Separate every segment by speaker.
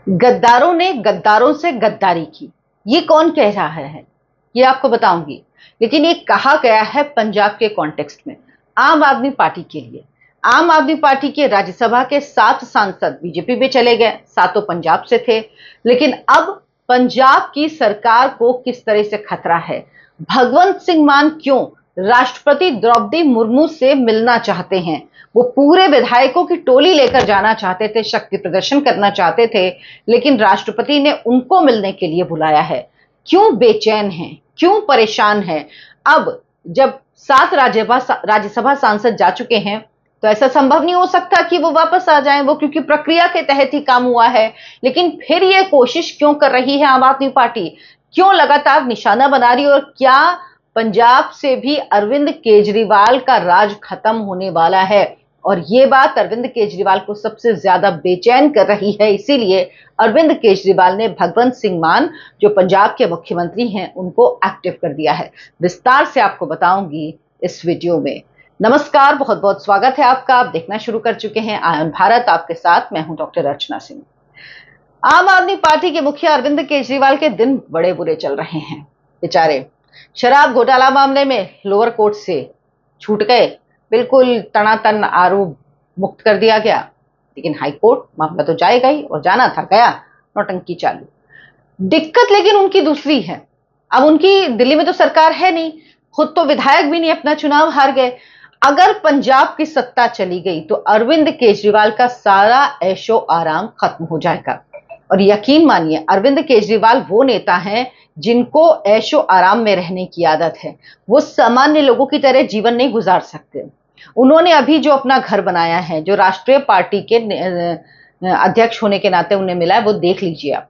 Speaker 1: गद्दारों ने गद्दारों से गद्दारी की। ये कौन कह रहा है ये आपको बताऊंगी। लेकिन ये कहा गया है पंजाब के कॉन्टेक्स्ट में, आम आदमी पार्टी के लिए। आम आदमी पार्टी के राज्यसभा के 7 सांसद बीजेपी में चले गए, 7 पंजाब से थे। लेकिन अब पंजाब की सरकार को किस तरह से खतरा है। भगवंत सिंह मान क्यों राष्ट्रपति द्रौपदी मुर्मू से मिलना चाहते हैं। वो पूरे विधायकों की टोली लेकर जाना चाहते थे, शक्ति प्रदर्शन करना चाहते थे, लेकिन राष्ट्रपति ने उनको मिलने के लिए बुलाया है। क्यों बेचैन हैं, क्यों परेशान हैं। अब जब 7 राज्यसभा सांसद जा चुके हैं तो ऐसा संभव नहीं हो सकता कि वो वापस आ जाएं, वो क्योंकि प्रक्रिया के तहत ही काम हुआ है। लेकिन फिर ये कोशिश क्यों कर रही है आम आदमी पार्टी, क्यों लगातार निशाना बना रही है। और क्या पंजाब से भी अरविंद केजरीवाल का राज खत्म होने वाला है। और ये बात अरविंद केजरीवाल को सबसे ज्यादा बेचैन कर रही है। इसीलिए अरविंद केजरीवाल ने भगवंत सिंह मान जो पंजाब के मुख्यमंत्री हैं उनको एक्टिव कर दिया है। विस्तार से आपको बताऊंगी इस वीडियो में। नमस्कार, बहुत बहुत स्वागत है आपका। आप देखना शुरू कर चुके हैं आयन भारत, आपके साथ मैं हूं डॉक्टर अर्चना सिंह। आम आदमी पार्टी के मुखिया अरविंद केजरीवाल के दिन बड़े बुरे चल रहे हैं। बेचारे शराब घोटाला मामले में लोअर कोर्ट से छूट गए, बिल्कुल तनातन आरोप मुक्त कर दिया गया। लेकिन हाई कोर्ट मामला तो जाएगा ही, और जाना था गया, नौटंकी चालू। दिक्कत लेकिन उनकी दूसरी है। अब उनकी दिल्ली में तो सरकार है नहीं, खुद तो विधायक भी नहीं, अपना चुनाव हार गए। अगर पंजाब की सत्ता चली गई तो अरविंद केजरीवाल का सारा ऐशो आराम खत्म हो जाएगा। और यकीन मानिए, अरविंद केजरीवाल वो नेता हैं जिनको ऐशो आराम में रहने की आदत है। वो सामान्य लोगों की तरह जीवन नहीं गुजार सकते। उन्होंने अभी जो अपना घर बनाया है, जो राष्ट्रीय पार्टी के अध्यक्ष होने के नाते उन्हें मिला है, वो देख लीजिए आप।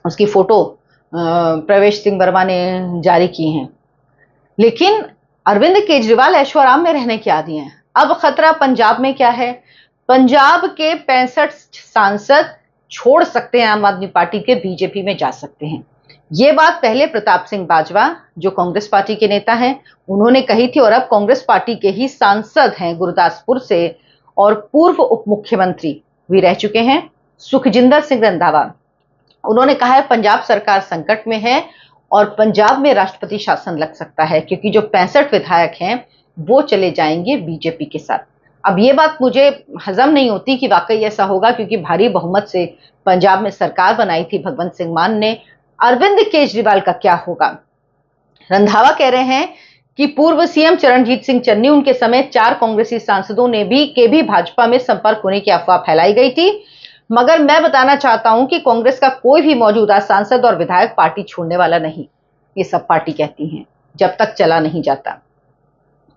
Speaker 1: उसकी फोटो प्रवेश सिंह वर्मा ने जारी की है। लेकिन अरविंद केजरीवाल ऐशो आराम में रहने के आदी हैं। अब खतरा पंजाब में क्या है। पंजाब के 65 सांसद छोड़ सकते हैं आम आदमी पार्टी के, बीजेपी में जा सकते हैं। ये बात पहले प्रताप सिंह बाजवा जो कांग्रेस पार्टी के नेता हैं उन्होंने कही थी, और अब कांग्रेस पार्टी के ही सांसद हैं गुरदासपुर से और पूर्व उप मुख्यमंत्री भी रह चुके हैं सुखजिंदर सिंह रंधावा। उन्होंने कहा है पंजाब सरकार संकट में है और पंजाब में राष्ट्रपति शासन लग सकता है, क्योंकि जो 65 विधायक हैं वो चले जाएंगे बीजेपी के साथ। अब ये बात मुझे हजम नहीं होती कि वाकई ऐसा होगा, क्योंकि भारी बहुमत से पंजाब में सरकार बनाई थी भगवंत सिंह मान ने। अरविंद केजरीवाल का क्या होगा। रंधावा कह रहे हैं कि पूर्व सीएम चरणजीत सिंह चन्नी, उनके समेत 4 कांग्रेसी सांसदों ने भी भाजपा में संपर्क होने की अफवाह फैलाई गई थी। मगर मैं बताना चाहता हूं कि कांग्रेस का कोई भी मौजूदा सांसद और विधायक पार्टी छोड़ने वाला नहीं। ये सब पार्टी कहती हैं जब तक चला नहीं जाता।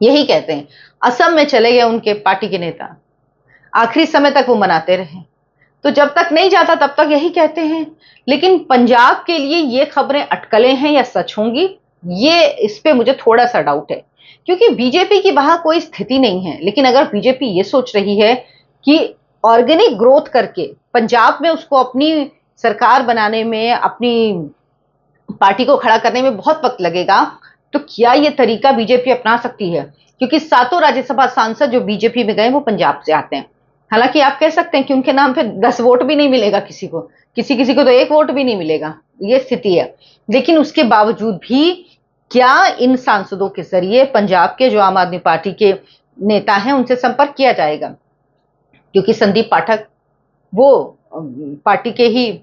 Speaker 1: यही कहते हैं। असम में चले गए उनके पार्टी के नेता, आखिरी समय तक वो मनाते रहे। तो जब तक नहीं जाता तब तक यही कहते हैं। लेकिन पंजाब के लिए ये खबरें अटकलें हैं या सच होंगी, ये इस पे मुझे थोड़ा सा डाउट है, क्योंकि बीजेपी की वहां कोई स्थिति नहीं है। लेकिन अगर बीजेपी ये सोच रही है कि ऑर्गेनिक ग्रोथ करके पंजाब में उसको अपनी सरकार बनाने में, अपनी पार्टी को खड़ा करने में बहुत वक्त लगेगा, तो क्या ये तरीका बीजेपी अपना सकती है। क्योंकि 7 राज्यसभा सांसद जो बीजेपी में गए वो पंजाब से आते हैं। हालांकि आप कह सकते हैं कि उनके नाम पे 10 वोट भी नहीं मिलेगा किसी को, किसी को तो 1 वोट भी नहीं मिलेगा, ये स्थिति है। लेकिन उसके बावजूद भी क्या इन सांसदों के जरिए पंजाब के जो आम आदमी पार्टी के नेता हैं उनसे संपर्क किया जाएगा। क्योंकि संदीप पाठक वो पार्टी के ही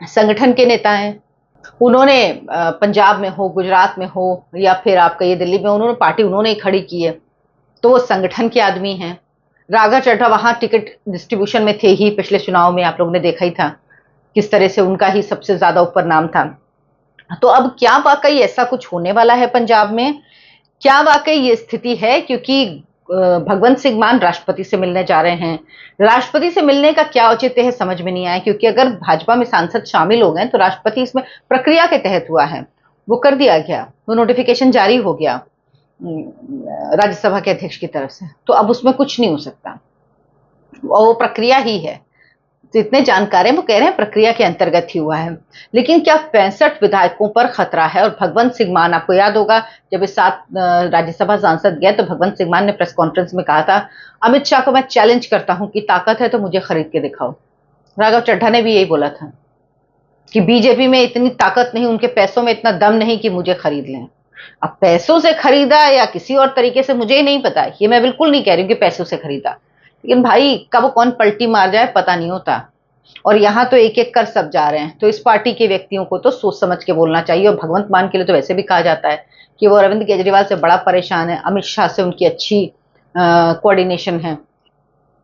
Speaker 1: संगठन के नेता हैं। उन्होंने पंजाब में हो, गुजरात में हो, या फिर आप कहिए दिल्ली में, उन्होंने पार्टी उन्होंने ही खड़ी की है, तो वो संगठन के आदमी हैं। राघव चड्ढा वहां टिकट डिस्ट्रीब्यूशन में थे ही, पिछले चुनाव में आप लोगों ने देखा ही था किस तरह से उनका ही सबसे ज्यादा ऊपर नाम था। तो अब क्या वाकई ऐसा कुछ होने वाला है पंजाब में, क्या वाकई ये स्थिति है। क्योंकि भगवंत सिंह मान राष्ट्रपति से मिलने जा रहे हैं। राष्ट्रपति से मिलने का क्या औचित्य है समझ में नहीं आया, क्योंकि अगर भाजपा में सांसद शामिल हो गए तो राष्ट्रपति इसमें प्रक्रिया के तहत हुआ है, वो कर दिया गया, वो नोटिफिकेशन जारी हो गया राज्यसभा के अध्यक्ष की तरफ से, तो अब उसमें कुछ नहीं हो सकता, और वो प्रक्रिया ही है। जितने जानकार हैं वो कह रहे हैं प्रक्रिया के अंतर्गत ही हुआ है। लेकिन क्या 65 विधायकों पर खतरा है। और भगवंत सिंह मान, आपको याद होगा जब ये 7 राज्यसभा सांसद गए तो भगवंत सिंह मान ने प्रेस कॉन्फ्रेंस में कहा था, अमित शाह को मैं चैलेंज करता हूं कि ताकत है तो मुझे खरीद के दिखाओ। राघव चड्ढा ने भी यही बोला था कि बीजेपी में इतनी ताकत नहीं, उनके पैसों में इतना दम नहीं कि मुझे खरीद लें। अब पैसों से खरीदा या किसी और तरीके से मुझे ही नहीं पता, ये मैं बिल्कुल नहीं कह रही हूँ कि पैसों से खरीदा, लेकिन भाई कब कौन पलटी मार जाए पता नहीं होता। और यहां तो एक एक कर सब जा रहे हैं, तो इस पार्टी के व्यक्तियों को तो सोच समझ के बोलना चाहिए। और भगवंत मान के लिए तो वैसे भी कहा जाता है कि वो अरविंद केजरीवाल से बड़ा परेशान है, अमित शाह से उनकी अच्छी कोऑर्डिनेशन है।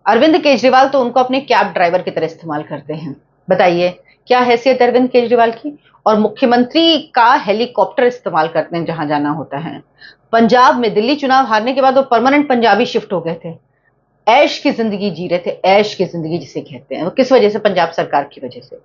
Speaker 1: अरविंद केजरीवाल तो उनको अपने कैब ड्राइवर की तरह इस्तेमाल करते हैं। बताइए क्या हैसियत अरविंद केजरीवाल की। और मुख्यमंत्री का हेलीकॉप्टर इस्तेमाल करते हैं जहां जाना होता है। पंजाब में दिल्ली चुनाव हारने के बाद वो परमानेंट पंजाबी शिफ्ट हो गए थे, ऐश की जिंदगी जी रहे थे, ऐश की जिंदगी जिसे कहते हैं। वो किस वजह से? पंजाब सरकार की वजह से।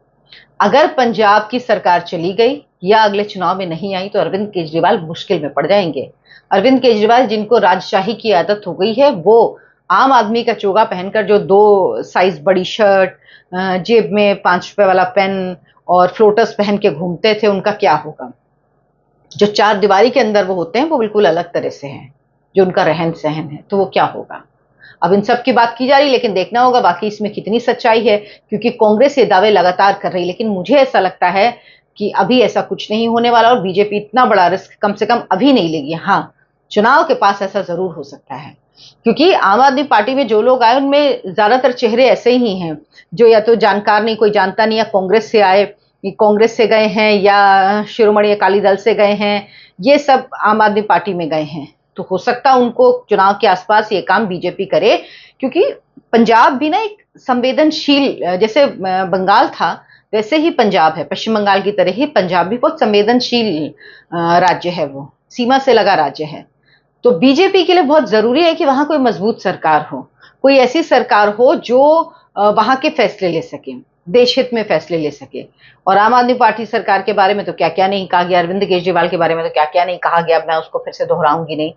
Speaker 1: अगर पंजाब की सरकार चली गई या अगले चुनाव में नहीं आई तो अरविंद केजरीवाल मुश्किल में पड़ जाएंगे। अरविंद केजरीवाल जिनको राजशाही की आदत हो गई है, वो आम आदमी का चोगा पहनकर जो 2 साइज बड़ी शर्ट, जेब में 5 रुपए वाला पेन और फ्लोटर्स पहन के घूमते थे, उनका क्या होगा? जो 4 दीवारी के अंदर वो होते हैं वो बिल्कुल अलग तरह से हैं, जो उनका रहन सहन है, तो वो क्या होगा? अब इन सब की बात की जा रही, लेकिन देखना होगा बाकी इसमें कितनी सच्चाई है, क्योंकि कांग्रेस ये दावे लगातार कर रही है। लेकिन मुझे ऐसा लगता है कि अभी ऐसा कुछ नहीं होने वाला और बीजेपी इतना बड़ा रिस्क कम से कम अभी नहीं लेगी। हाँ, चुनाव के पास ऐसा जरूर हो सकता है, क्योंकि आम आदमी पार्टी में जो लोग आए उनमें ज्यादातर चेहरे ऐसे ही हैं जो या तो जानकार नहीं, कोई जानता नहीं, या कांग्रेस से आए, कांग्रेस से गए हैं, या शिरोमणि अकाली दल से गए हैं, ये सब आम आदमी पार्टी में गए हैं। तो हो सकता है उनको चुनाव के आसपास ये काम बीजेपी करे, क्योंकि पंजाब भी ना एक संवेदनशील, जैसे बंगाल था वैसे ही पंजाब है, पश्चिम बंगाल की तरह ही पंजाब भी बहुत संवेदनशील राज्य है, वो सीमा से लगा राज्य है। तो बीजेपी के लिए बहुत जरूरी है कि वहां कोई मजबूत सरकार हो, कोई ऐसी सरकार हो जो वहां के फैसले ले सके, देश हित में फैसले ले सके। और आम आदमी पार्टी सरकार के बारे में तो क्या क्या नहीं कहा गया, अरविंद केजरीवाल के बारे में तो क्या क्या नहीं कहा गया, मैं उसको फिर से दोहराऊंगी नहीं।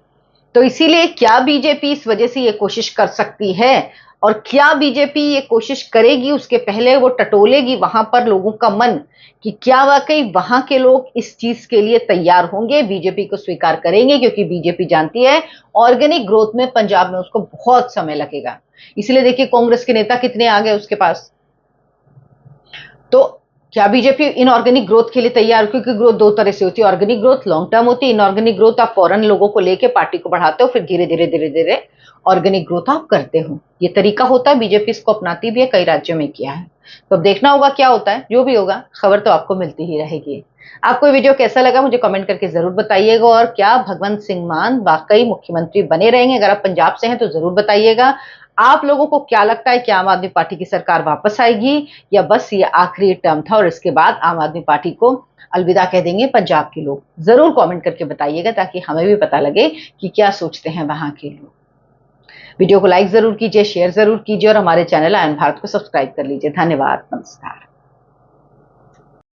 Speaker 1: तो इसीलिए क्या बीजेपी इस वजह से ये कोशिश कर सकती है, और क्या बीजेपी ये कोशिश करेगी, उसके पहले वो टटोलेगी वहां पर लोगों का मन कि क्या वाकई वहां के लोग इस चीज के लिए तैयार होंगे, बीजेपी को स्वीकार करेंगे। क्योंकि बीजेपी जानती है ऑर्गेनिक ग्रोथ में पंजाब में उसको बहुत समय लगेगा। इसलिए देखिए कांग्रेस के नेता कितने आ गए उसके पास। तो क्या बीजेपी इनऑर्गेनिक ग्रोथ के लिए तैयार? क्योंकि ग्रोथ 2 तरह से होती है, ऑर्गेनिक ग्रोथ लॉन्ग टर्म होती है, इनऑर्गेनिक ग्रोथ आप फौरन लोगों को लेके पार्टी को बढ़ाते हो, फिर धीरे धीरे धीरे धीरे ऑर्गेनिक ग्रोथ आप करते हो। ये तरीका होता है, बीजेपी इसको अपनाती भी है, कई राज्यों में किया है। तो अब देखना होगा क्या होता है, जो भी होगा खबर तो आपको मिलती ही रहेगी। आपको ये वीडियो कैसा लगा मुझे कमेंट करके जरूर बताइएगा, और क्या भगवंत सिंह मान वाकई मुख्यमंत्री बने रहेंगे? अगर आप पंजाब से हैं तो जरूर बताइएगा। आप लोगों को क्या लगता है कि आम आदमी पार्टी की सरकार वापस आएगी, या बस ये आखिरी टर्म था और इसके बाद आम आदमी पार्टी को अलविदा कह देंगे पंजाब के लोग? जरूर कमेंट करके बताइएगा ताकि हमें भी पता लगे कि क्या सोचते हैं वहां के लोग। वीडियो को लाइक जरूर कीजिए, शेयर जरूर कीजिए, और हमारे चैनल आयन भारत को सब्सक्राइब कर लीजिए। धन्यवाद, नमस्कार।